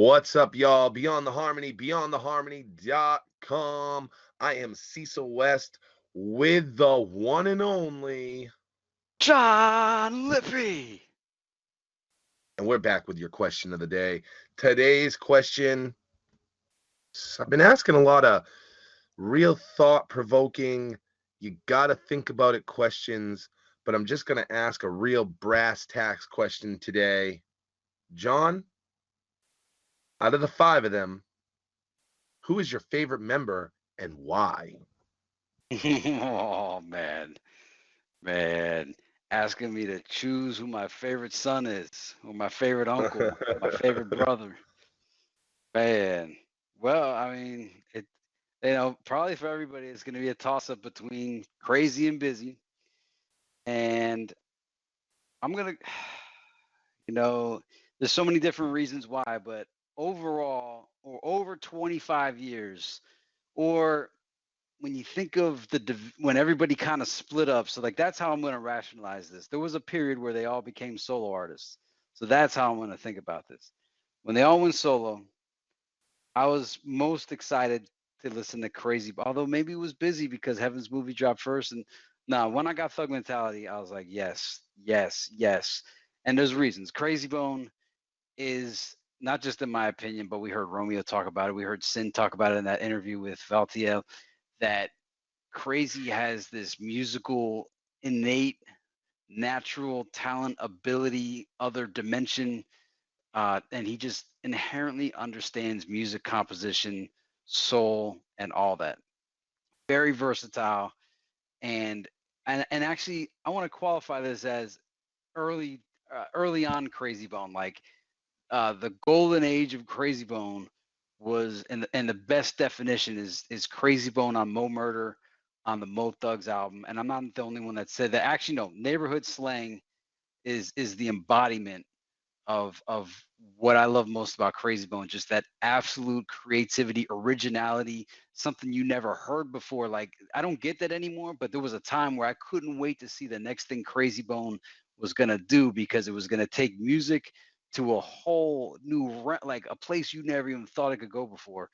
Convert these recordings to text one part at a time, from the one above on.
What's up, y'all? Beyond the Harmony, beyondtheharmony.com. I am Cecil West with the one and only, John Lippy. and we're back with your question of the day. Today's question, I've been asking a lot of real thought-provoking, you gotta think about it questions, but I'm just gonna ask a real brass tacks question today. John, out of the five of them, who is your favorite member and why? Oh man, asking me to choose who my favorite son is, or my favorite uncle, my favorite brother. Man, well, I mean, probably for everybody, it's going to be a toss-up between crazy and busy, and I'm gonna, there's so many different reasons why, but overall, or over 25 years, or when you think of when everybody kind of split up, so like that's how I'm going to rationalize this. There was a period where they all became solo artists, so that's how I'm going to think about this. When they all went solo, I was most excited to listen to Crazy, although maybe it was busy because Heaven's Movie dropped first. And no, when I got Thug Mentality, I was like, yes, yes, yes. And there's reasons. Crazy Bone is not just in my opinion, but we heard Romeo talk about it. We heard Sin talk about it in that interview with Valtiel, that Crazy has this musical, innate, natural talent, ability, other dimension, and he just inherently understands music composition, soul, and all that. Very versatile, and actually, I want to qualify this as early, early on Crazy Bone, like the golden age of Crazy Bone was, and the best definition is Crazy Bone on Mo Murder, on the Mo Thugs album. And I'm not the only one that said that. Actually, no, Neighborhood Slang is the embodiment of what I love most about Crazy Bone, just that absolute creativity, originality, something you never heard before. Like, I don't get that anymore, but there was a time where I couldn't wait to see the next thing Crazy Bone was gonna do, because it was gonna take music to a whole new like a place you never even thought it could go before.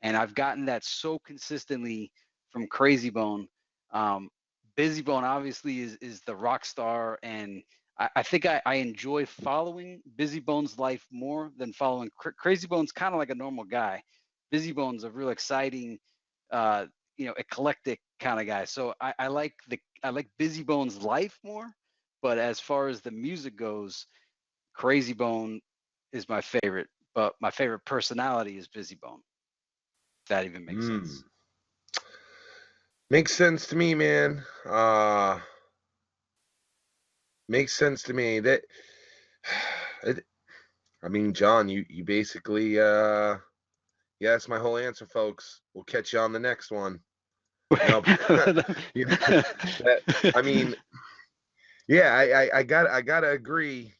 And I've gotten that so consistently from Crazy Bone. Um, Busy Bone obviously is the rock star, and I think I enjoy following Busy Bone's life more than following Crazy Bone's kind of like a normal guy. Busy Bone's a real exciting, eclectic kind of guy. So I like Busy Bone's life more, but as far as the music goes, Crazy Bone is my favorite, but my favorite personality is Busy Bone. If that even makes sense. Makes sense to me, man. Makes sense to me. I mean, John, you basically, yeah, that's my whole answer, folks. We'll catch you on the next one. No, I mean, yeah, I gotta agree.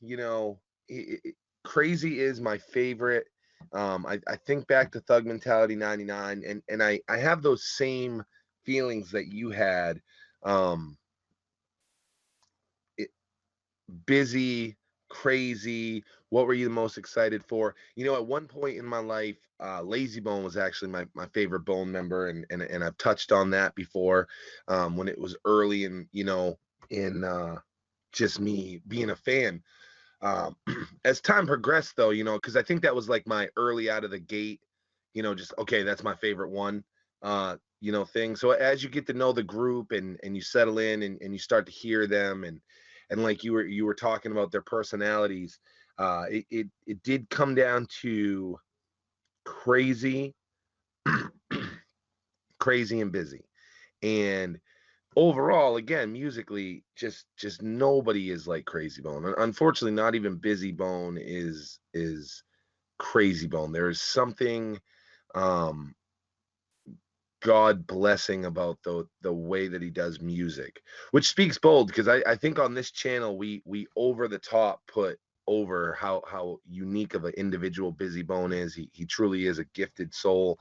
Crazy is my favorite. I think back to Thug Mentality '99, and I have those same feelings that you had. Um, Busy, crazy. What were you the most excited for? At one point in my life, Lazy Bone was actually my favorite Bone member, and I've touched on that before, when it was early, and in just me being a fan. As time progressed, though, because I think that was like my early out of the gate, just okay, that's my favorite one, thing. So as you get to know the group, and you settle in, and you start to hear them, and like you were talking about their personalities, it did come down to crazy, crazy and busy. And overall, again, musically, just nobody is like Crazy Bone. Unfortunately, not even Busy Bone is Crazy Bone. There is something, um God blessing about the way that he does music, which speaks bold, because I think on this channel we over the top put over how unique of an individual Busy Bone is. He truly is a gifted soul.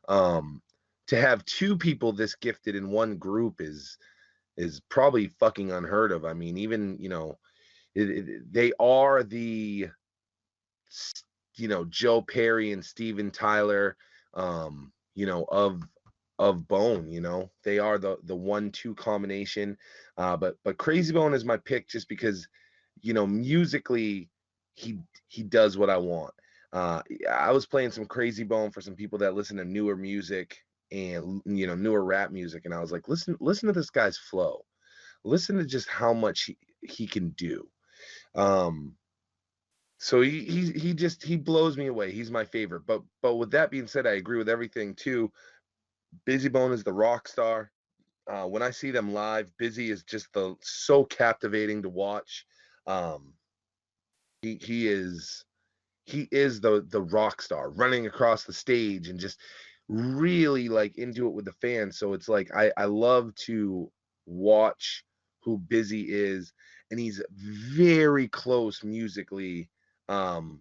To have two people this gifted in one group is probably fucking unheard of. I mean, even they are the Joe Perry and Steven Tyler, of Bone. They are the 1-2 combination. But Crazy Bone is my pick just because, musically he does what I want. I was playing some Crazy Bone for some people that listen to newer music and newer rap music, and I was like, listen to this guy's flow. Listen to just how much he can do. So he blows me away. He's my favorite. But with that being said, I agree with everything too. Busy Bone is the rock star. When I see them live, Busy is just so captivating to watch. Um, he is the rock star running across the stage and just really like into it with the fans. So it's like I love to watch who Busy is, and he's very close musically to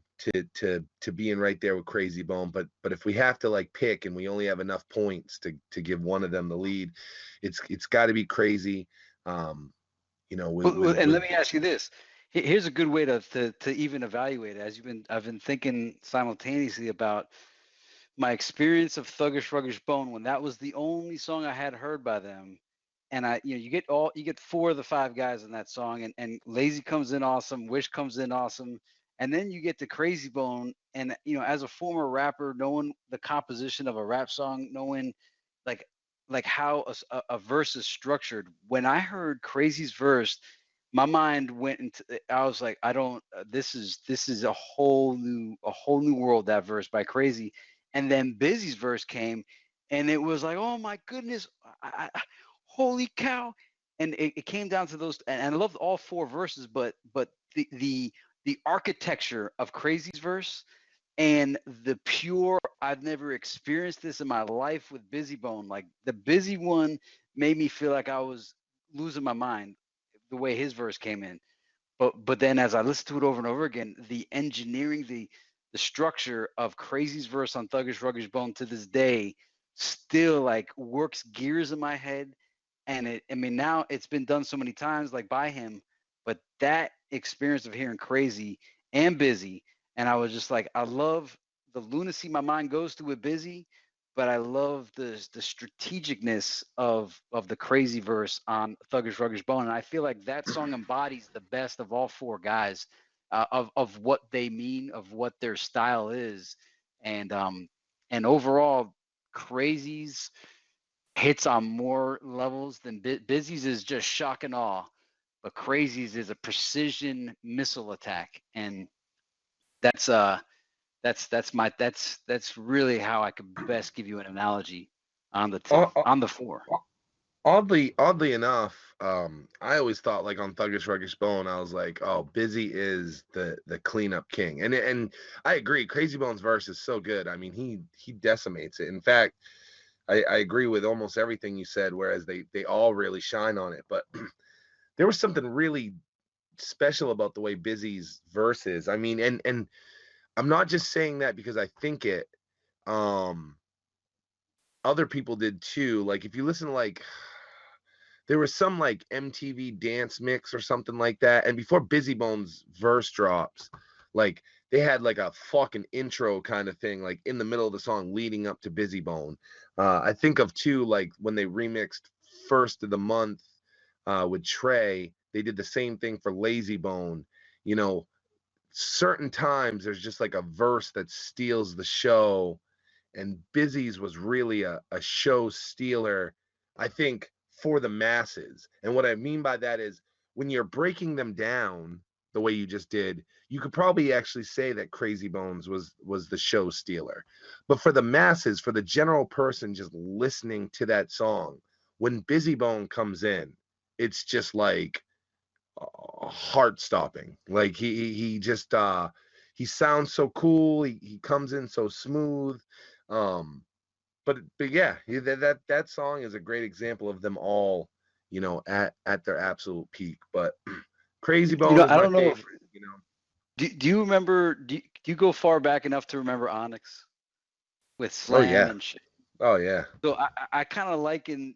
being right there with Crazy Bone. But if we have to like pick and we only have enough points to give one of them the lead, it's got to be Crazy. And let me ask you this. Here's a good way to even evaluate it. I've been thinking simultaneously about my experience of Thuggish Ruggish Bone when that was the only song I had heard by them. And you get 4 of the 5 guys in that song, and Lazy comes in awesome, Wish comes in awesome, and then you get to Crazy Bone, and as a former rapper, knowing the composition of a rap song, knowing like how a verse is structured. When I heard Crazy's verse, my mind went into, I was like, I don't, this is a whole new world, that verse by Crazy. And then Busy's verse came, and it was like, oh my goodness, holy cow. And it came down to those, and I loved all 4 verses, but the architecture of Crazy's verse and the pure, I've never experienced this in my life with Busy Bone. Like the Busy one made me feel like I was losing my mind the way his verse came in. But then as I listened to it over and over again, the engineering, the structure of Crazy's verse on Thuggish Ruggish Bone to this day still like works gears in my head. And now it's been done so many times like by him, but that experience of hearing Crazy and Busy, and I was just like, I love the lunacy my mind goes through with Busy, but I love the strategicness of the Crazy verse on Thuggish Ruggish Bone, and I feel like that song embodies the best of all 4 guys, of what they mean, of what their style is, and overall, Crazy's hits on more levels than Busy's is just shock and awe, but Crazy's is a precision missile attack, and that's that's really how I could best give you an analogy on the 4. Oddly enough, I always thought like on Thuggish Ruggish Bone, I was like, oh, Busy is the cleanup king, and I agree. Crazy Bone's verse is so good. I mean, he decimates it. In fact, I agree with almost everything you said. Whereas they all really shine on it, but there was something really special about the way Busy's verse is. I mean, and I'm not just saying that because I think it. Other people did too. Like if you listen to like there was some like MTV dance mix or something like that. And before Busy Bone's verse drops, like they had like a fucking intro kind of thing, like in the middle of the song leading up to Busy Bone. I think of too, like when they remixed First of the Month with Trey, they did the same thing for Lazy Bone. You know, certain times there's just like a verse that steals the show, and Busy's was really a show stealer, I think, for the masses. And what I mean by that is when you're breaking them down the way you just did, you could probably actually say that Crazy Bones was the show stealer. But for the masses, for the general person just listening to that song, when Busy Bone comes in, it's just like heart stopping. Like he just he sounds so cool. He comes in so smooth. Um, but yeah, that song is a great example of them all, at their absolute peak. But Crazy Bone is I my don't know favorite. if do you remember, do you go far back enough to remember Onyx with Oh Slam yeah, and shit? oh yeah. So I kind of liken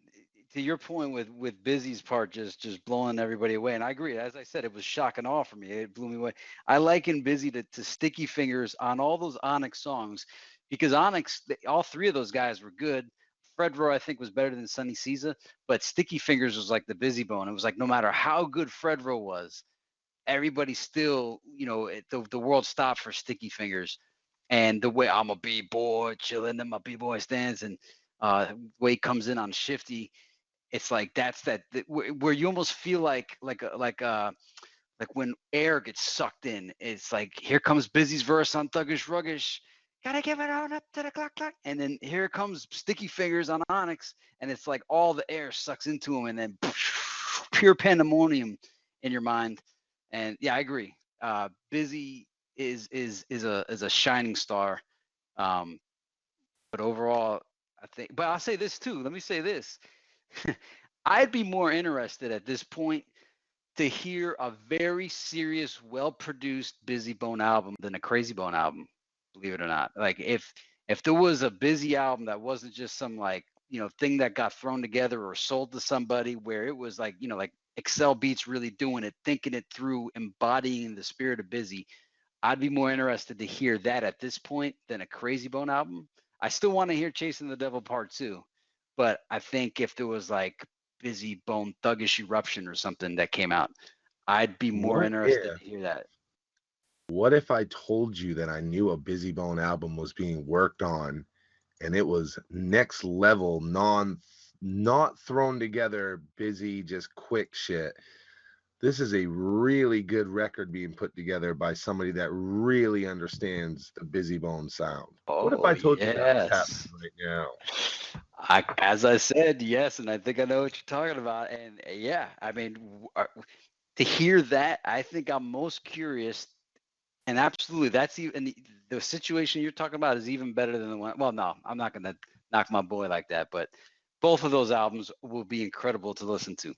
to your point with Busy's part just blowing everybody away, and I agree. As I said, it was shock and awe for me. It blew me away. I liken Busy to Sticky Fingers on all those Onyx songs, because Onyx, all three of those guys were good. Fredro, I think, was better than Sonny Caesar, but Sticky Fingers was like the Busy Bone. It was like no matter how good Fredro was, everybody still, the world stopped for Sticky Fingers. And the way I'm a B-boy chilling in my B-boy stands, and way he comes in on Shifty, it's like where you almost feel like when air gets sucked in. It's like, here comes Busy's verse on Thuggish Ruggish, gotta give it on up to the clock clock, and then here comes Sticky Fingers on Onyx, and it's like all the air sucks into him, and then pure pandemonium in your mind. And yeah, I agree. Busy is a shining star, but overall, I think. But I'll say this too. Let me say this. I'd be more interested at this point to hear a very serious, well-produced Busy Bone album than a Crazy Bone album, believe it or not. Like if there was a Busy album that wasn't just some thing that got thrown together or sold to somebody, where it was like Excel Beats really doing it, thinking it through, embodying the spirit of Busy, I'd be more interested to hear that at this point than a Crazy Bone album. I still want to hear Chasing the Devil Part 2, but I think if there was like Busy Bone Thuggish Eruption or something that came out, I'd be more interested to hear that. What if I told you that I knew a Busy Bone album was being worked on, and it was next level, not thrown together, busy, just quick shit? This is a really good record being put together by somebody that really understands the Busy Bone sound. What if I told you that was happening right now? As I said, yes, and I think I know what you're talking about. And yeah, I mean, to hear that, I think I'm most curious. And absolutely, that's even the situation you're talking about is even better than the one. Well, no, I'm not going to knock my boy like that, but both of those albums will be incredible to listen to,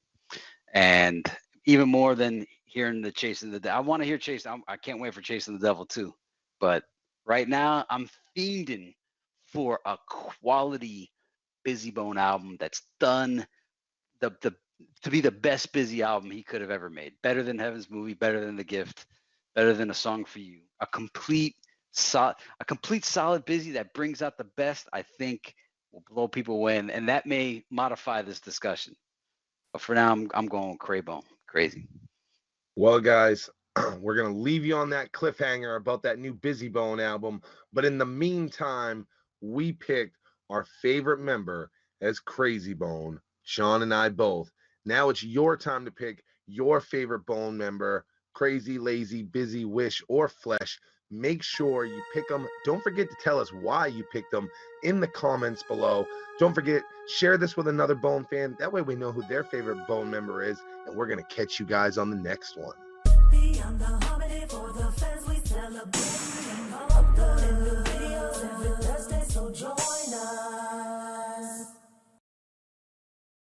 and even more than hearing the Chasing the Devil. I want to hear I can't wait for Chasing the Devil too, but right now I'm fiending for a quality Busy Bone album that's done to be the best Busy album he could have ever made. Better than Heaven's Movie, better than The Gift, better than A Song for You. A complete solid Busy that brings out the best, I think, will blow people away, and that may modify this discussion. But for now, I'm going Craybone. Crazy. Well, guys, we're going to leave you on that cliffhanger about that new Busy Bone album. But in the meantime, we picked our favorite member as Crazy Bone, Sean and I both. Now it's your time to pick your favorite Bone member, Crazy, Lazy, Busy, Wish, or Flesh. Make sure you pick them. Don't forget to tell us why you picked them in the comments below. Don't forget, share this with another Bone fan. That way we know who their favorite Bone member is, and we're going to catch you guys on the next one. Beyond the harmony for the fans, we celebrate.